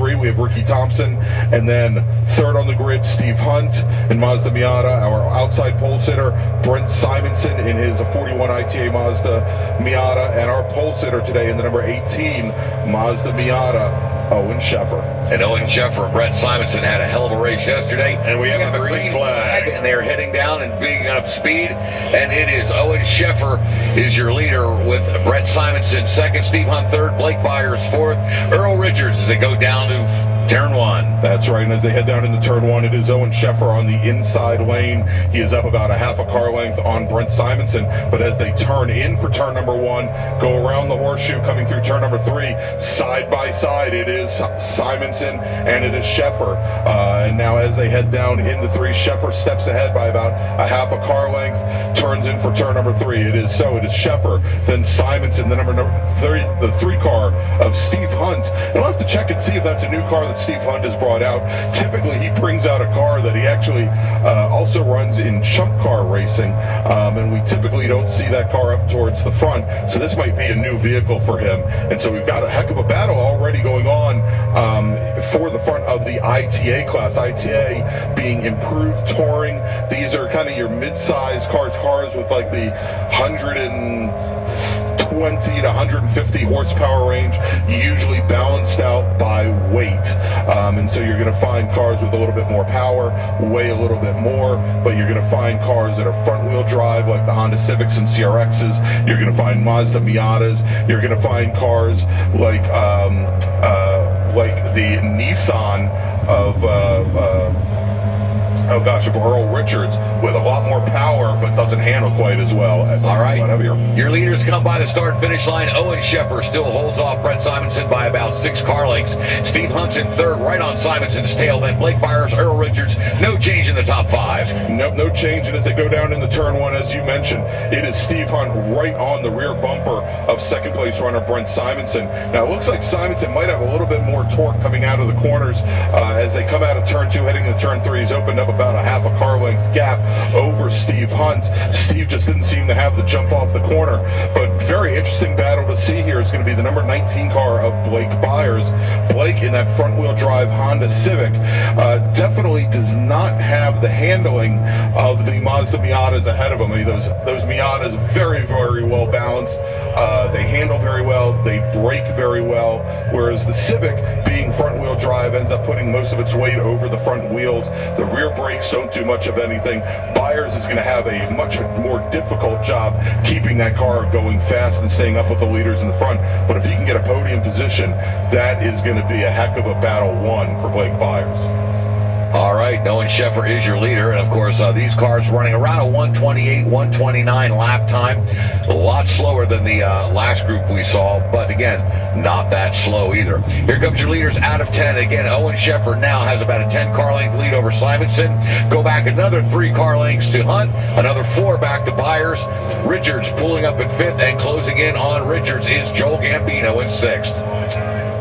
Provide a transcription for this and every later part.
3, we have Ricky Thompson, and then third on the grid, Steve Hunt in Mazda Miata. Our outside pole sitter, Brent Simonson in his 41 ITA Mazda Miata, and our pole sitter today in the number 18 Mazda Miata, Owen Sheffer. And Owen Sheffer and Brett Simonson had a hell of a race yesterday. And we have a green flag. And they're heading down and being up speed. And it is Owen Sheffer is your leader with Brett Simonson second, Steve Hunt third, Blake Byers fourth, Earl Richards as they go down to turn 1. That's right, and as they head down into turn 1, it is Owen Sheffer on the inside lane. He is up about a half a car length on Brent Simonson, but as they turn in for turn number 1, go around the horseshoe coming through turn number 3, side by side, it is Simonson and it is Sheffer. And now as they head down in the 3, Sheffer steps ahead by about a half a car length, turns in for turn number 3. It is Sheffer, then Simonson, the number 3, the 3 car of Steve Hunt. And I'll have to check and see if that's a new car that Steve Hunt has brought out. Typically he brings out a car that he actually also runs in chump car racing, and we typically don't see that car up towards the front, so this might be a new vehicle for him. And so we've got a heck of a battle already going on for the front of the ITA class. ITA being improved touring. These are kind of your mid-size cars with like the 120 to 150 horsepower range, usually balanced out by weight. And so you're going to find cars with a little bit more power, weigh a little bit more, but you're going to find cars that are front-wheel drive like the Honda Civics and CRXs. You're going to find Mazda Miatas. You're going to find cars like the Nissan of of Earl Richards, with a lot more power but doesn't handle quite as well. All right, your leaders come by the start-finish line. Owen Sheffer still holds off Brett Simonson by about 6 car lengths. Steve Hunt's in third, right on Simonson's tail. Then Blake Byers, Earl Richards, no change in the top 5. Nope, no change. And as they go down into turn 1, as you mentioned, it is Steve Hunt right on the rear bumper of second place runner Brent Simonson. Now it looks like Simonson might have a little bit more torque coming out of the corners as they come out of turn 2 heading to turn 3. He's opened up about a half a car length gap over Steve Hunt. Steve just didn't seem to have the jump off the corner, but very interesting battle to see here is going to be the number 19 car of Blake Byers. Blake in that front wheel drive Honda Civic definitely does not have the handling of the Mazda Miatas ahead of him. I mean, those Miatas very, very well balanced. They handle very well, they brake very well, whereas the Civic, being front wheel drive, ends up putting most of its weight over the front wheels. The rear brakes don't do much of anything. Byers is going to have a much more difficult job keeping that car going fast and staying up with the leaders in the front. But if he can get a podium position, that is going to be a heck of a battle won for Blake Byers. All right, Owen Sheffer is your leader, and of course these cars running around a 128, 129 lap time. A lot slower than the last group we saw, but again, not that slow either. Here comes your leaders out of 10. Again, Owen Sheffer now has about a 10 car length lead over Simonson. Go back another 3 car lengths to Hunt, another 4 back to Byers. Richards pulling up in 5th, and closing in on Richards is Joel Gambino in 6th.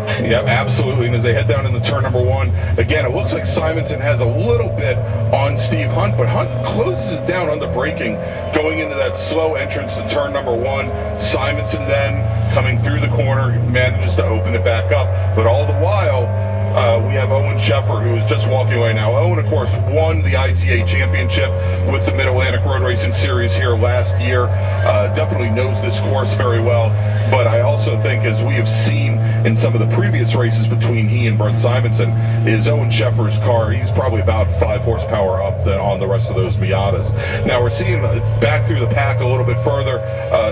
Yep, absolutely. And as they head down into turn number 1, again, it looks like Simonson has a little bit on Steve Hunt, but Hunt closes it down under braking, going into that slow entrance to turn number 1. Simonson then, coming through the corner, manages to open it back up. But all the while, we have Owen Sheffer, who is just walking away now. Owen, of course, won the ITA championship with the Mid-Atlantic Road Racing Series here last year. Definitely knows this course very well. But I also think, as we have seen in some of the previous races between he and Brent Simonson, is Owen Sheffer's car, he's probably about 5 horsepower up than on the rest of those Miatas. Now we're seeing back through the pack a little bit further,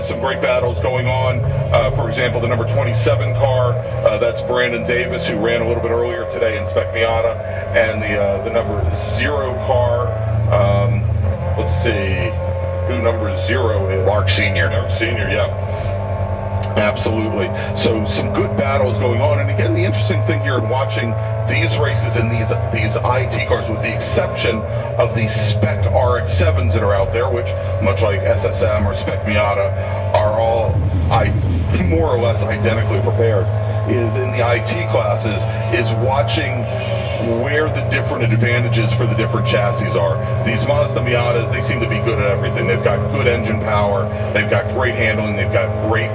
some great battles going on. For example, the number 27 car, that's Brandon Davis, who ran a little bit earlier today in Spec Miata, and the number 0 car, let's see who number 0 is. Mark Sr. Mark Sr., yeah. Absolutely. So some good battles going on. And again, the interesting thing here in watching these races and these IT cars, with the exception of the Spec RX-7s that are out there, which, much like SSM or Spec Miata, are all more or less identically prepared, is in the IT classes, is watching where the different advantages for the different chassis are. These Mazda Miatas, they seem to be good at everything. They've got good engine power, they've got great handling, they've got great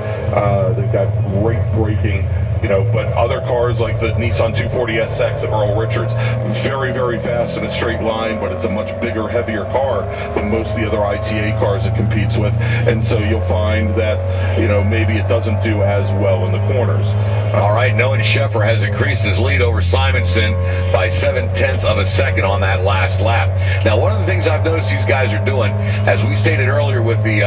braking. but other cars like the Nissan 240SX of Earl Richards, very, very fast in a straight line, but it's a much bigger, heavier car than most of the other ITA cars it competes with. And so you'll find that, maybe it doesn't do as well in the corners. All right, Noah Scheffer has increased his lead over Simonson by 0.7 of a second on that last lap. Now, one of the things I've noticed these guys are doing, as we stated earlier with the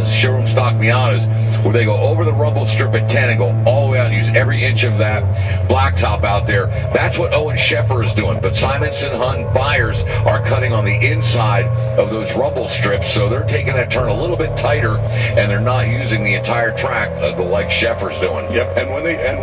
showroom stock Miatas, where they go over the rumble strip at 10 and go all the way out and use every inch of that blacktop out there. That's what Owen Scheffer is doing. But Simonson, Hunt, and Byers are cutting on the inside of those rumble strips, so they're taking that turn a little bit tighter, and they're not using the entire track like Scheffer's doing. Yep, and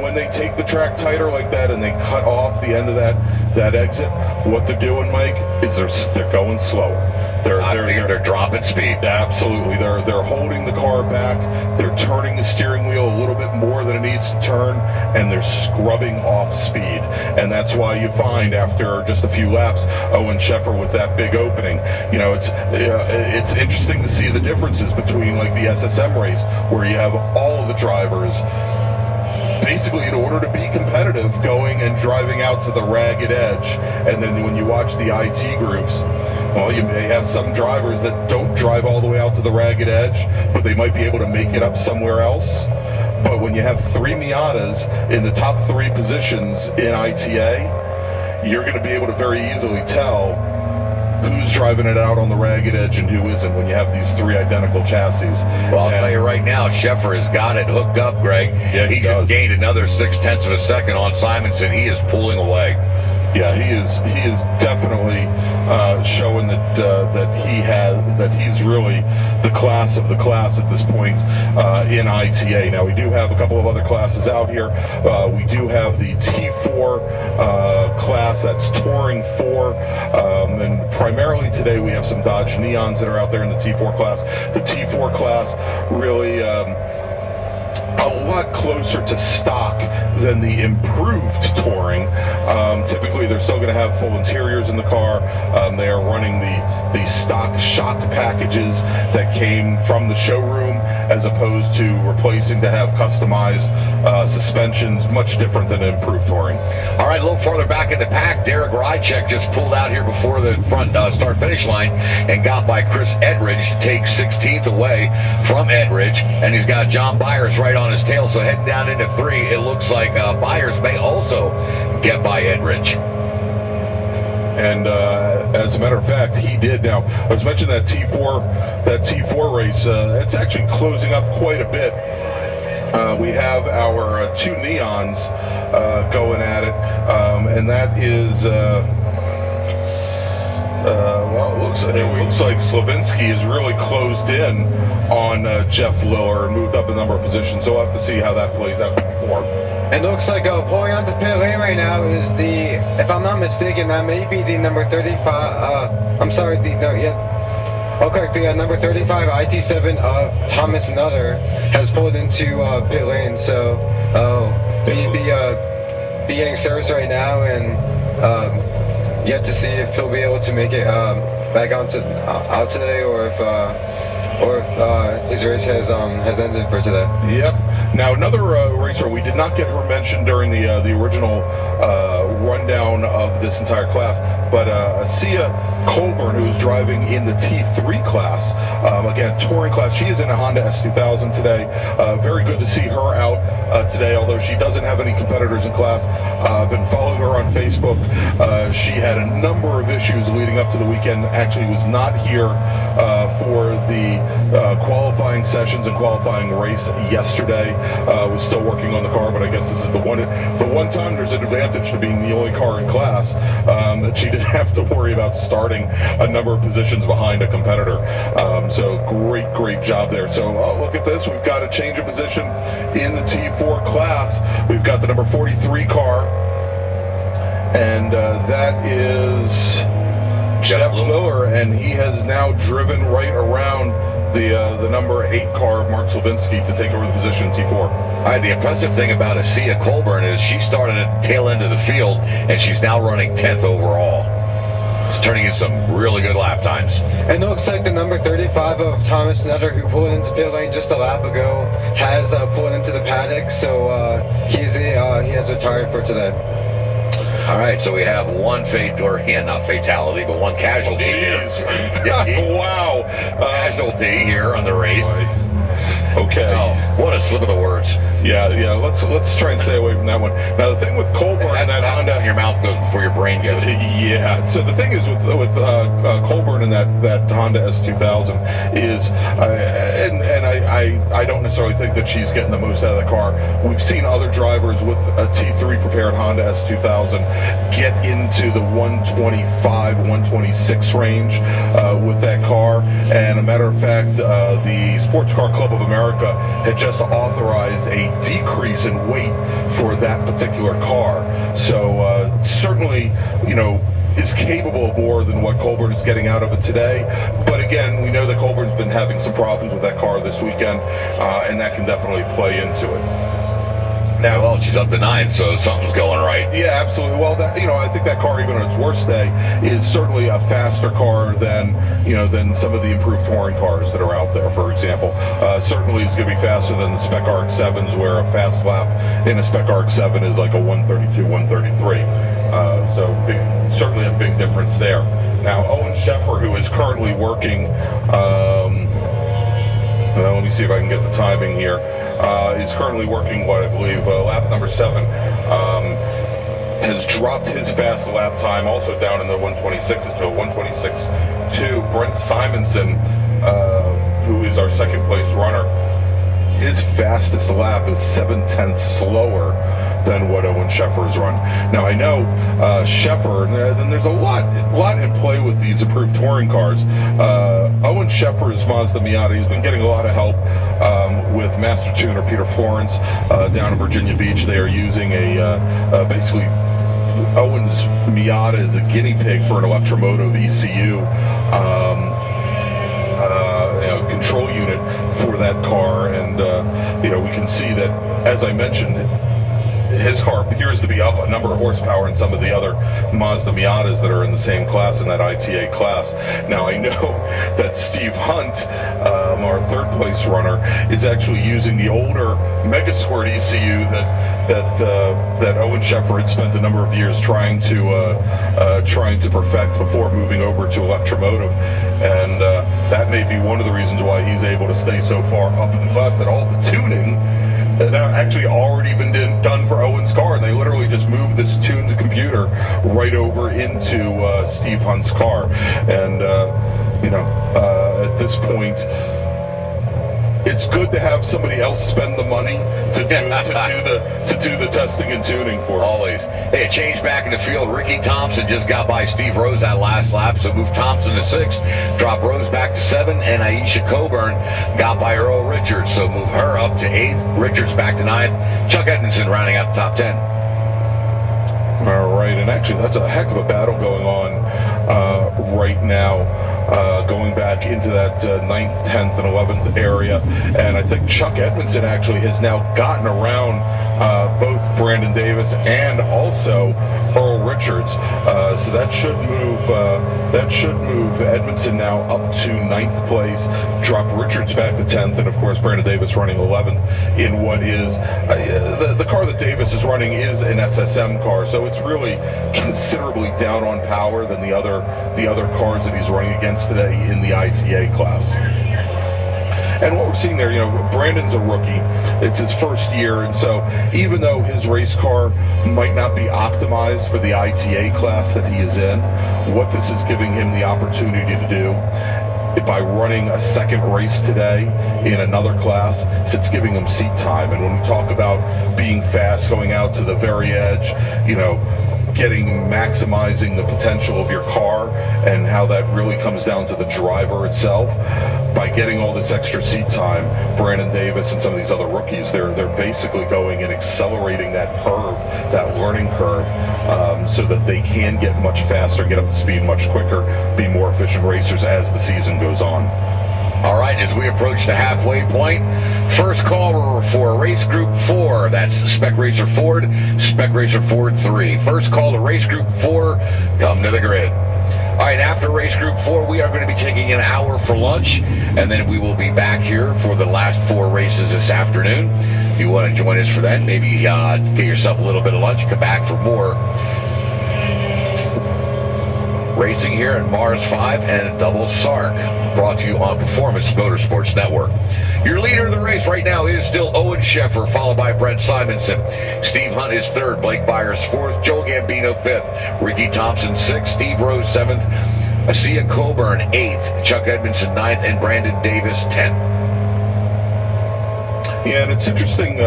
when they take the track tighter like that and they cut off the end of that exit, what they're doing, Mike, is they're going slower. They're dropping speed. Absolutely. They're holding the car back. They're turning the steering wheel a little bit more than it needs to turn, and they're scrubbing off speed. And that's why you find after just a few laps, Owen Scheffer with that big opening. It's interesting to see the differences between like the SSM race, where you have all of the drivers basically, in order to be competitive, going and driving out to the ragged edge. And then when you watch the IT groups, well, you may have some drivers that don't drive all the way out to the ragged edge, but they might be able to make it up somewhere else. But when you have 3 Miatas in the top 3 positions in ITA, you're going to be able to very easily tell who's driving it out on the ragged edge and who isn't when you have these 3 identical chassis. Well, I'll tell you right now, Scheffer has got it hooked up, Greg. Yeah, he just gained another 0.6 of a second on Simonson. He is pulling away. Yeah, he is definitely showing that he's really the class of the class at this point in ITA. Now, we do have a couple of other classes out here. We do have the T4 class, that's Touring 4, and primarily today we have some Dodge Neons that are out there in the T4 class. The T4 class really a lot closer to stock than the improved Touring. Typically, they're still going to have full interiors in the car. They are running the stock shock packages that came from the showroom, as opposed to replacing to have customized suspensions, much different than an improved Touring. All right, a little further back in the pack, Derek Rychek just pulled out here before the front start-finish line and got by Chris Edridge to take 16th away from Edridge, and he's got John Byers right on his tail. So heading down into 3, it looks like Byers may also get by Edridge. And as a matter of fact, he did. Now, I was mentioning that T4 race. It's actually closing up quite a bit. We have our 2 Neons going at it, and that is. Well, it looks like Slavinsky is really closed in on Jeff Liller and moved up a number of positions. So we'll have to see how that plays out more. It looks like pulling onto pit lane right now is if I'm not mistaken, that may be the number 35. I'm sorry, the number 35 IT7 of Thomas Nutter has pulled into pit lane. So be getting service right now, and yet to see if he'll be able to make it back out today, or if his race has ended for today. Yep. Now, another racer, we did not get her mentioned during the original rundown of this entire class, but Sia Colburn, who's driving in the T3 class, again, touring class. She is in a Honda S2000 today. Very good to see her out today, although she doesn't have any competitors in class. I've been following her on Facebook. She had a number of issues leading up to the weekend. Actually was not here for the qualifying sessions and qualifying race yesterday. Was still working on the car, but I guess this is the one time there's an advantage to being the only car in class, that she didn't have to worry about starting a number of positions behind a competitor. So great job there. So look at this. We've got a change of position in the T4 class. We've got the number 43 car, and that is Jeff Liller, and he has now driven right around the number 8 car of Mark Slavinsky to take over the position in T4. All right, the impressive thing about Sia Colburn is she started at the tail end of the field, and she's now running 10th overall. He's turning in some really good lap times. And it looks like the number 35 of Thomas Nutter, who pulled into pit lane just a lap ago, has pulled into the paddock, so he has retired for today. All right, so we have one not fatality, but one casualty. Jeez. Wow. Casualty here on the race. Okay. Oh, what a slip of the words. Yeah. Let's try and stay away from that one. Now, the thing with Colburn and that Honda, your mouth goes before your brain goes. Yeah. So the thing is with Colburn and that Honda S2000 is, and I don't necessarily think that she's getting the most out of the car. We've seen other drivers with a T3 prepared Honda S2000 get into the 125, 126 range with that car. And a matter of fact, the Sports Car Club of America had just authorized a decrease in weight for that particular car. So certainly, is capable of more than what Colburn is getting out of it today. But again, we know that Colburn's been having some problems with that car this weekend, and that can definitely play into it. Now, well, she's up to 9th, so something's going right. Yeah, absolutely. Well, I think that car, even on its worst day, is certainly a faster car than some of the improved touring cars that are out there. For example, certainly it's going to be faster than the Spec RX-7s, where a fast lap in a Spec RX-7 is like a 132, 133. So certainly a big difference there. Now, Owen Sheffer, who is currently working. Let me see if I can get the timing here. He's currently working, I believe, lap number 7. Has dropped his fast lap time, also down in the 126s to a 126.2. Brent Simonson, who is our second place runner, his fastest lap is 7/10 slower than what Owen Sheffer's run. Now, I know Sheffer, and there's a lot in play with these improved touring cars. Owen Sheffer's Mazda Miata, he's been getting a lot of help with Master Tuner Peter Florence down in Virginia Beach. They are using basically Owen's Miata is a guinea pig for an electromotive ECU control unit for that car, and we can see that, as I mentioned, his car appears to be up a number of horsepower in some of the other Mazda Miatas that are in the same class, in that ITA class. Now, I know that Steve Hunt, our third place runner, is actually using the older Megasport ECU that Owen Sheffer had spent a number of years trying to perfect before moving over to electromotive, and that may be one of the reasons why he's able to stay so far up in the class, that all the tuning that actually already been done for Owen's car, and they literally just moved this tuned computer right over into Steve Hunt's car. And at this point, it's good to have somebody else spend the money to do the testing and tuning for it. Always. Hey, a change back in the field. Ricky Thompson just got by Steve Rose that last lap, so moved Thompson to 6th, drop Rose back to 7, and Aisha Coburn got by Earl Richards, so move her up to 8th, Richards back to 9th, Chuck Edmondson rounding out the top 10. All right, and actually that's a heck of a battle going on right now, going back into that 9th, 10th, and 11th area. And I think Chuck Edmondson actually has now gotten around both Brandon Davis and also Earl Richards. So that should move Edmondson now up to 9th place, drop Richards back to 10th, and of course Brandon Davis running 11th in what is the car that Davis is running is an SSM car, so it's really considerably down on power than the other cars that he's running against today in the ITA class. And what we're seeing there, Brandon's a rookie. It's his first year, and so even though his race car might not be optimized for the ITA class that he is in, what this is giving him the opportunity to do by running a second race today in another class, is it's giving him seat time. And when we talk about being fast, going out to the very edge, maximizing the potential of your car, and how that really comes down to the driver itself. By getting all this extra seat time, Brandon Davis and some of these other rookies, they're basically going and accelerating that curve, that learning curve, so that they can get much faster, get up to speed much quicker, be more efficient racers as the season goes on. All right, as we approach the halfway point, first call for race group 4. That's Spec Racer Ford, Spec Racer Ford 3. First call to race group 4, come to the grid. All right, after race group 4, we are going to be taking an hour for lunch, and then we will be back here for the last 4 races this afternoon. If you want to join us for that, maybe get yourself a little bit of lunch, come back for more racing here at Marrs 5 and Double Sark, brought to you on Performance Motorsports Network. Your leader of the race right now is still Owen Sheffer, followed by Brent Simonson. Steve Hunt is 3rd, Blake Byers 4th, Joe Gambino 5th, Ricky Thompson 6th, Steve Rose 7th, Asia Coburn 8th, Chuck Edmondson 9th, and Brandon Davis 10th. Yeah, and it's interesting,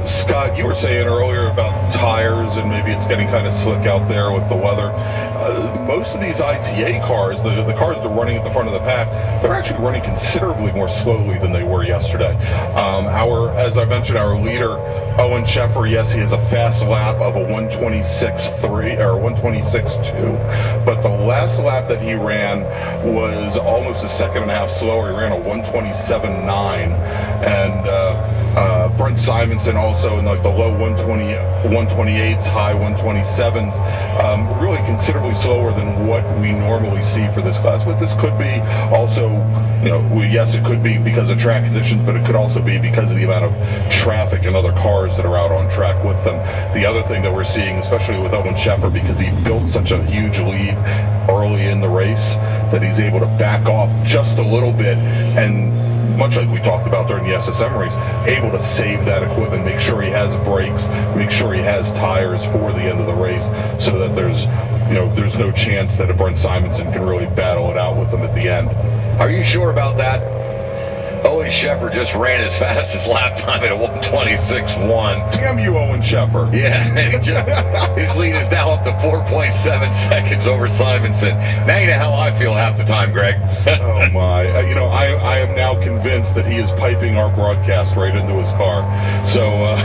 Scott, you were saying earlier about tires and maybe it's getting kind of slick out there with the weather. Most of these ITA cars, the cars that are running at the front of the pack, they're actually running considerably more slowly than they were yesterday. As I mentioned, our leader, Owen Sheffer, yes, he has a fast lap of a 126.3 or 126.2, but the last lap that he ran was almost a second and a half slower. He ran a 127.9, and Brent Simonson also in like the low 128s, high 127s, really considerably slower than what we normally see for this class. But this could be also, yes, it could be because of track conditions, but it could also be because of the amount of traffic and other cars that are out on track with them. The other thing that we're seeing, especially with Owen Sheffer, because he built such a huge lead early in the race, that he's able to back off just a little bit, and much like we talked about during the SSM race, able to save that equipment, make sure he has brakes, make sure he has tires for the end of the race, so that there's no chance that a Brent Simonson can really battle it out with him at the end. Are you sure about that? Owen Sheffer just ran his fastest lap time at a 126.1. Damn you, Owen Sheffer. Yeah, his lead is now up to 4.7 seconds over Simonson. Now you know how I feel half the time, Greg. Oh my! I am now convinced that he is piping our broadcast right into his car. So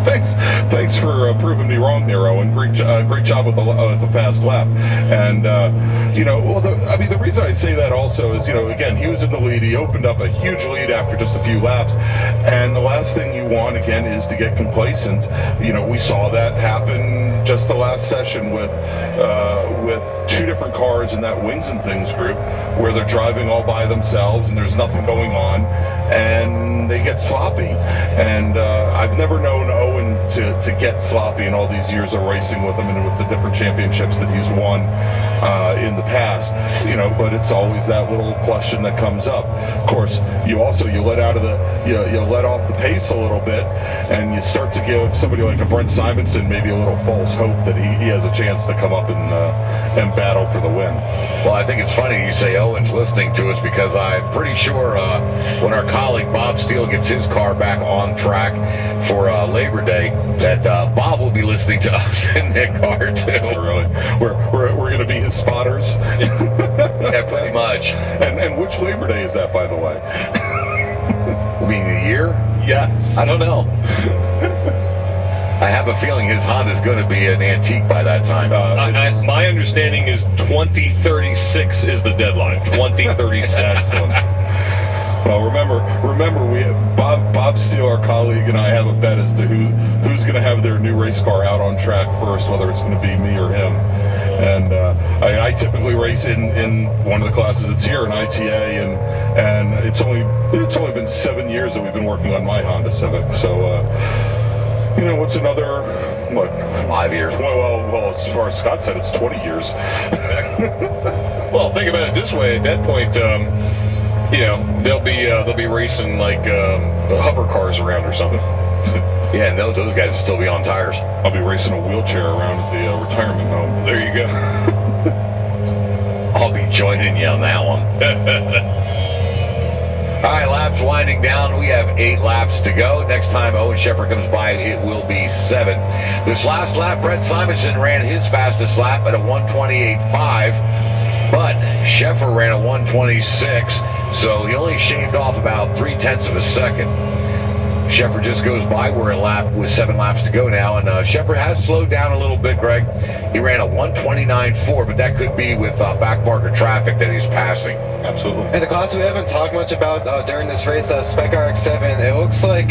thanks for proving me wrong there, Owen. Great job with the fast lap. And the reason I say that also is, again, he was in the lead. He opened up a huge lead after just a few laps, and the last thing you want, again, is to get complacent. We saw that happen just the last session with 2 different cars in that Wings and Things group, where they're driving all by themselves and there's nothing going on, and they get sloppy. And I've never known Owen to get sloppy in all these years of racing with him and with the different championships that he's won in the past. But it's always that little question that comes up. Of course, you let off the pace a little bit, and you start to give somebody like a Brent Simonson maybe a little false hope that he has a chance to come up and battle for the win. Well, I think it's funny you say Owen's listening to us, because I'm pretty sure when our colleague Bob Steele gets his car back on track for Labor Day, that Bob will be listening to us in that car too. Oh, really? We're going to be his spotters. Yeah, pretty much. And which Labor Day is that, by the way? You mean the year? Yes. I don't know. I have a feeling his Honda's going to be an antique by that time. My understanding is 2036 is the deadline. 2036. Excellent. Well, remember, we have Bob Steele, our colleague, and I have a bet as to who's going to have their new race car out on track first, whether it's going to be me or him. And I typically race in one of the classes that's here, in ITA, and it's only been 7 years that we've been working on my Honda Civic. So, what's another 5 years? Well, as far as Scott said, it's 20 years. Well, think about it this way. At that point, they'll be racing like hover cars around or something. Yeah, and those guys will still be on tires. I'll be racing a wheelchair around at the retirement home. There you go. I'll be joining you on that one. All right, laps winding down. We have 8 laps to go. Next time Owen Sheffer comes by, it will be 7. This last lap, Brent Simonson ran his fastest lap at a 128.5, but Sheffer ran a 126, so he only shaved off about 0.3 of a second. Sheffer just goes by. We're with 7 laps to go now, and Sheffer has slowed down a little bit, Greg. He ran a 1:29.4, but that could be with back marker traffic that he's passing. Absolutely. And the class we haven't talked much about during this race, Spec RX-7, it looks like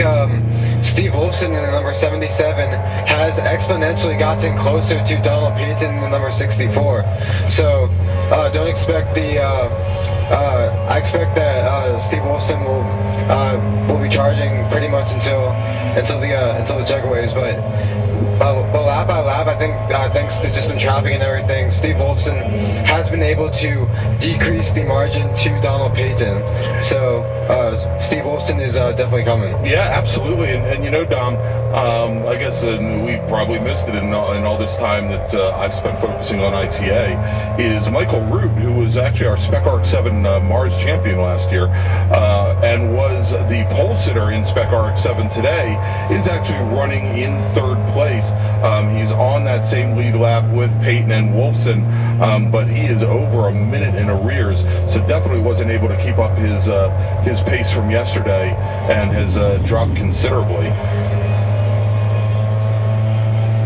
Steve Wolfson in the number 77 has exponentially gotten closer to Donald Payton in the number 64. So don't expect I expect that Steve Wolfson will be charging pretty much until the checkaways, but lap by lap, I think thanks to just some traffic and everything, Steve Wolfson has been able to decrease the margin to Donald Payton. So Steve Wolfson is definitely coming. Yeah, absolutely. And you know, Dom, I guess we probably missed it in all this time that I've spent focusing on ITA, is Michael Root, who was actually our Spec RX-7 Marrs champion last year, and was the pole sitter in Spec RX-7 today, is actually running in 3rd place. He's on that same lead lap with Payton and Wolfson, but he is over a minute in arrears, so definitely wasn't able to keep up his pace from yesterday, and has dropped considerably.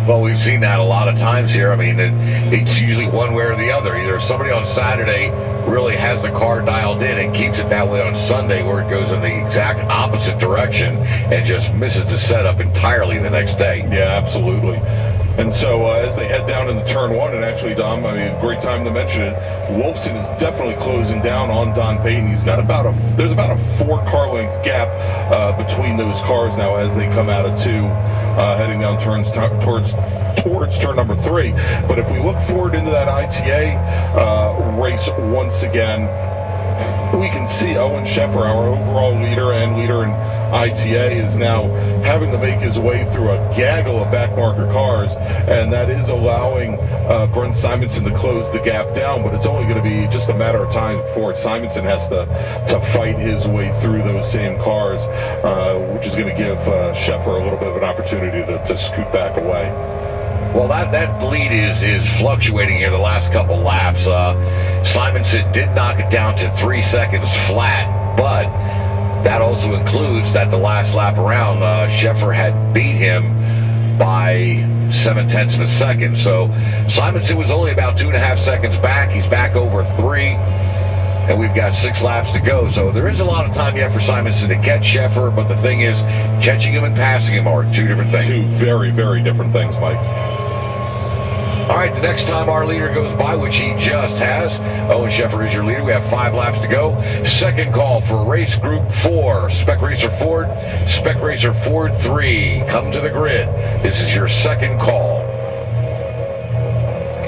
Well, we've seen that a lot of times here. I mean, it's usually one way or the other. Either somebody on Saturday really has the car dialed in and keeps it that way on Sunday, or it goes in the exact opposite direction and just misses the setup entirely the next day. Yeah, absolutely. And so as they head down into turn 1, and actually, Dom, I mean, great time to mention it, Wolfson is definitely closing down on Don Payton. He's got there's about a 4-car length gap between those cars now as they come out of 2, heading down towards turn number 3. But if we look forward into that ITA race once again, we can see Owen Sheffer, our overall leader and leader in ITA, is now having to make his way through a gaggle of backmarker cars, and that is allowing Brent Simonson to close the gap down, but it's only going to be just a matter of time before Simonson has to fight his way through those same cars, which is going to give Sheffer a little bit of an opportunity to scoot back away. Well, that lead is fluctuating here the last couple laps. Simonson did knock it down to 3 seconds flat, but that also includes that the last lap around, Sheffer had beat him by 0.7 of a second. So Simonson was only about 2.5 seconds back. He's back over 3, and we've got 6 laps to go. So there is a lot of time yet for Simonson to catch Sheffer, but the thing is, catching him and passing him are 2 different things. 2 very, very different things, Mike. All right, the next time our leader goes by, which he just has, Owen Sheffer is your leader. We have 5 laps to go. Second call for race group 4, Spec Racer Ford, Spec Racer Ford 3. Come to the grid. This is your second call.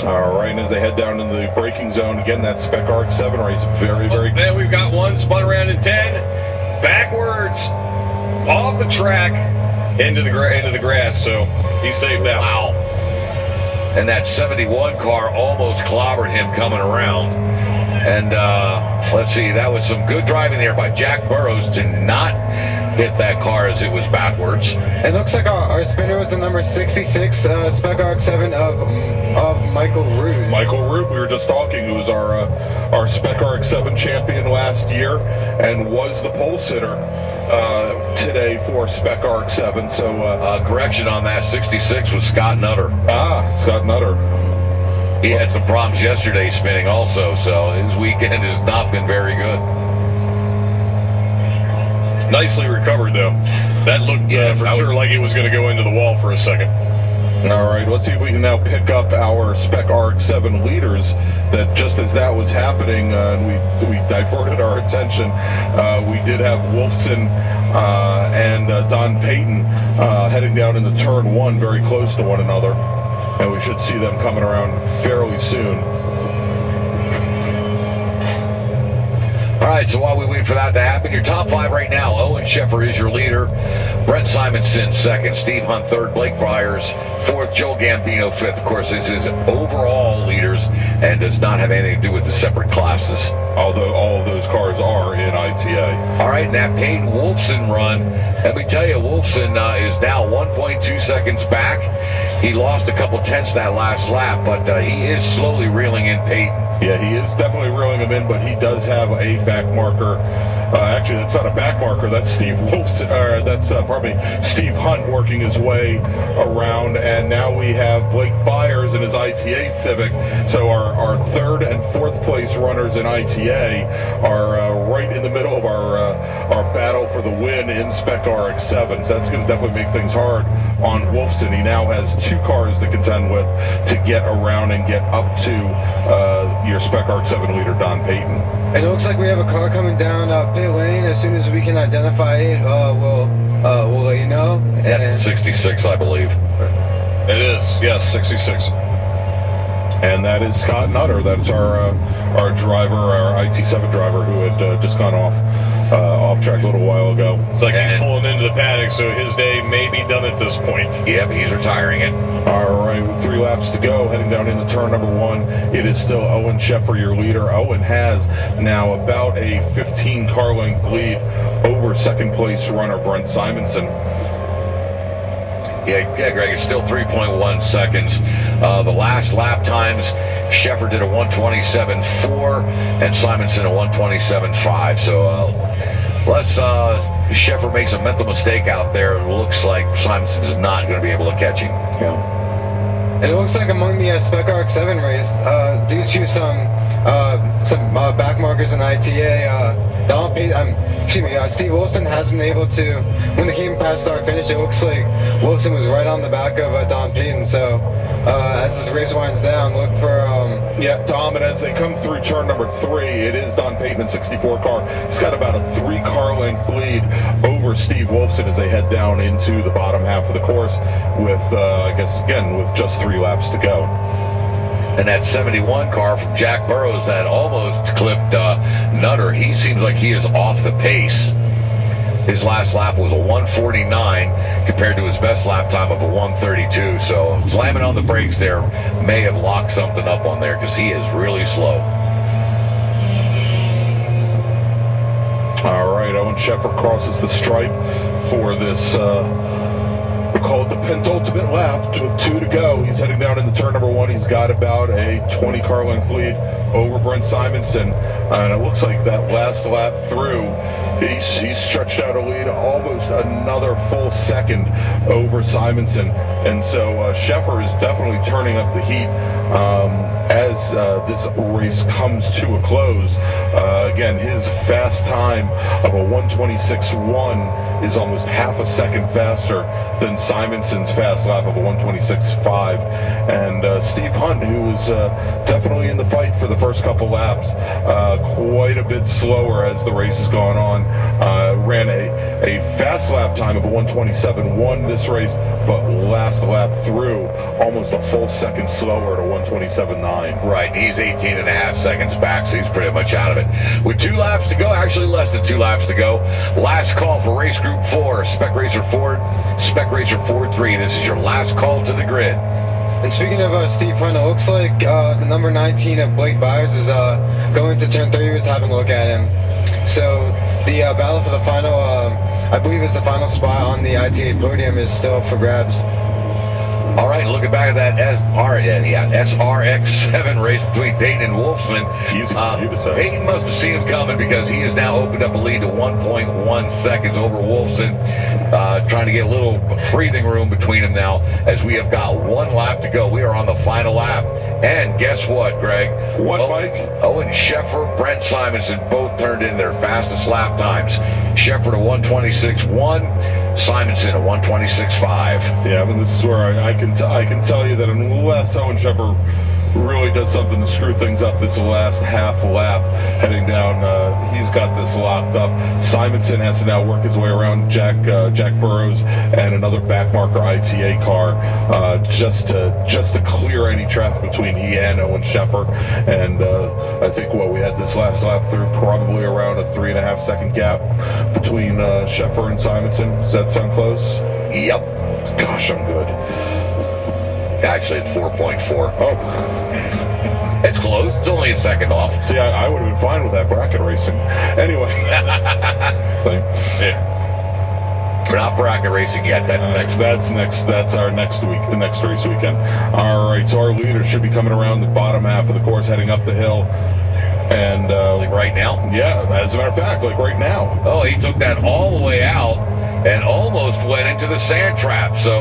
All right, and as they head down into the braking zone, again, that Spec RX-7 race, very, very good. Then we've got one spun around in 10, backwards, off the track, into the grass, so he's saved that. Wow. And that 71 car almost clobbered him coming around. And let's see, that was some good driving there by Jack Burrows to not hit that car as it was backwards. It looks like our spinner was the number 66 Spec RX-7 of Michael Root. Michael Root, we were just talking, who was our Spec RX-7 champion last year and was the pole sitter today for Spec RX-7. So correction on that, 66 was Scott Nutter. Scott Nutter. He had some problems yesterday spinning also, so his weekend has not been very good. Nicely recovered, though. That looked for sure like it was going to go into the wall for a second. All right, let's see if we can now pick up our Spec RX-7 leaders. That just as that was happening, we diverted our attention. We did have Wolfson and Don Payton heading down into turn 1 very close to one another, and we should see them coming around fairly soon. All right, so while we wait for that to happen, your top 5 right now, Owen Sheffer is your leader, Brent Simonson 2nd, Steve Hunt 3rd, Blake Byers 4th, Joe Gambino 5th. Of course, this is overall leaders and does not have anything to do with the separate classes. Although all of those cars are in ITA. All right, and that Payton Wolfson run, let me tell you, Wolfson is now 1.2 seconds back. He lost a couple tenths that last lap, but he is slowly reeling in Payton. Yeah, he is definitely reeling him in, but he does have a back marker Actually, that's not a back marker. That's Steve Wolfson. Steve Hunt working his way around, and now we have Blake Byers in his ITA Civic. So our third and fourth place runners in ITA are right in the middle of our battle for the win in Spec RX-7. So that's going to definitely make things hard on Wolfson. He now has 2 cars to contend with to get around and get up to your Spec RX-7 leader, Don Payton. And it looks like we have a car coming down pit lane. As soon as we can identify it, we'll let you know. And 66, I believe. It is, yes, 66. And that is Scott Nutter. That's our driver, our IT7 driver, who had just gone off track a little while ago. It's like he's pulling into the paddock, so his day may be done at this point. Yep, he's retiring it. All right, with 3 laps to go, heading down into turn number 1, it is still Owen Sheffer, your leader. Owen has now about a 15 car length lead over second place runner Brent Simonson. Yeah, Greg, it's still 3.1 seconds. The last lap times, Sheffer did a 1:27.4 and Simonson a 1:27.5. So unless Sheffer makes a mental mistake out there, it looks like Simonson's not going to be able to catch him. Yeah. And it looks like among the Spec RX-7 race, due to some back markers in ITA, Steve Wilson has been able to, when they came past start finish, it looks like Wilson was right on the back of Don Payton. So as this race winds down, look for yeah, Tom, and as they come through turn number 3, it is Don Payton in 64 car. He's got about a 3 car length lead over Steve Wolfson as they head down into the bottom half of the course with, I guess, again, with just 3 laps to go. And that 71 car from Jack Burrows that almost clipped Nutter, he seems like he is off the pace. His last lap was a 1:49 compared to his best lap time of a 1:32. So slamming on the brakes there may have locked something up on there because he is really slow. All right, Owen Sheffer crosses the stripe for this, we'll call it the penultimate lap with 2 to go. He's heading down into turn number 1. He's got about a 20 car length lead over Brent Simonson. And it looks like that last lap through, he's stretched out a lead almost another full second over Simonson. And so Sheffer is definitely turning up the heat as this race comes to a close. Again, his fast time of a 1:26.1 is almost half a second faster than Simonson's fast lap of a 1:26.5. And Steve Hunt, who was definitely in the fight for the first couple laps, quite a bit slower as the race has gone on, ran a fast lap time of a 1:27.1 this race, but last lap through almost a full second slower at a 1:27.9. Right, he's 18.5 seconds back, so he's pretty much out of it. With 2 laps to go, actually less than 2 laps to go, last call for race group 4, Spec Racer Ford, Spec Racer Ford 3. This is your last call to the grid. And speaking of Steve Hunt, it looks like the number 19 of Blake Byers is going to turn 3. He was having a look at him. So the battle for the final, I believe it's the final spot on the ITA podium, is still up for grabs. All right, looking back at that SRX-7 race between Payton and Wolfson. Easy for you to say. Payton must have seen him coming because he has now opened up a lead to 1.1 seconds over Wolfson. Trying to get a little breathing room between them now as we have got 1 lap to go. We are on the final lap. And guess what, Greg? What, Mike? Owen Sheffer, Brent Simonson both turned in their fastest lap times. Sheffer to 1:26.1, Simonson a 1:26.5. Yeah, I mean, this is where I can tell you that unless Owen Sheffer really does something to screw things up this last half lap heading down, he's got this locked up. Simonson has to now work his way around Jack Burrows and another backmarker ITA car just to clear any traffic between he and Owen Sheffer. And I think we had this last lap through probably around a 3.5 second gap between Sheffer and Simonson. Does that sound close? Yep. Gosh, I'm good. Actually, it's 4.4. Oh. It's close. It's only a second off. See, I would have been fine with that bracket racing. Anyway. Yeah. We're not bracket racing yet. That's our next week, the next race weekend. All right, so our leader should be coming around the bottom half of the course, heading up the hill. And Like right now? yeah, as a matter of fact, like right now. Oh, he took that all the way out and almost went into the sand trap. So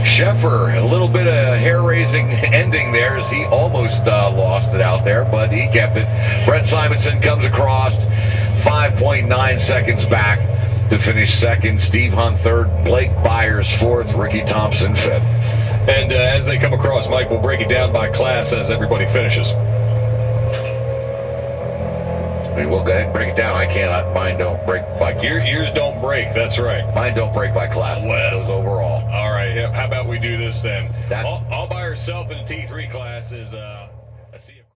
Sheffer, a little bit of hair-raising ending there as he almost lost it out there, but he kept it. Brett Simonson comes across 5.9 seconds back to finish second. Steve Hunt third, Blake Byers fourth, Ricky Thompson fifth. And as they come across, Mike, we'll break it down by class as everybody finishes. I mean, we'll go ahead and break it down. I cannot. Mine don't break by class. Yours don't break, that's right. Mine don't break by class. Well, Those overall. All right, how about we do this then? All by herself in the T3 class is a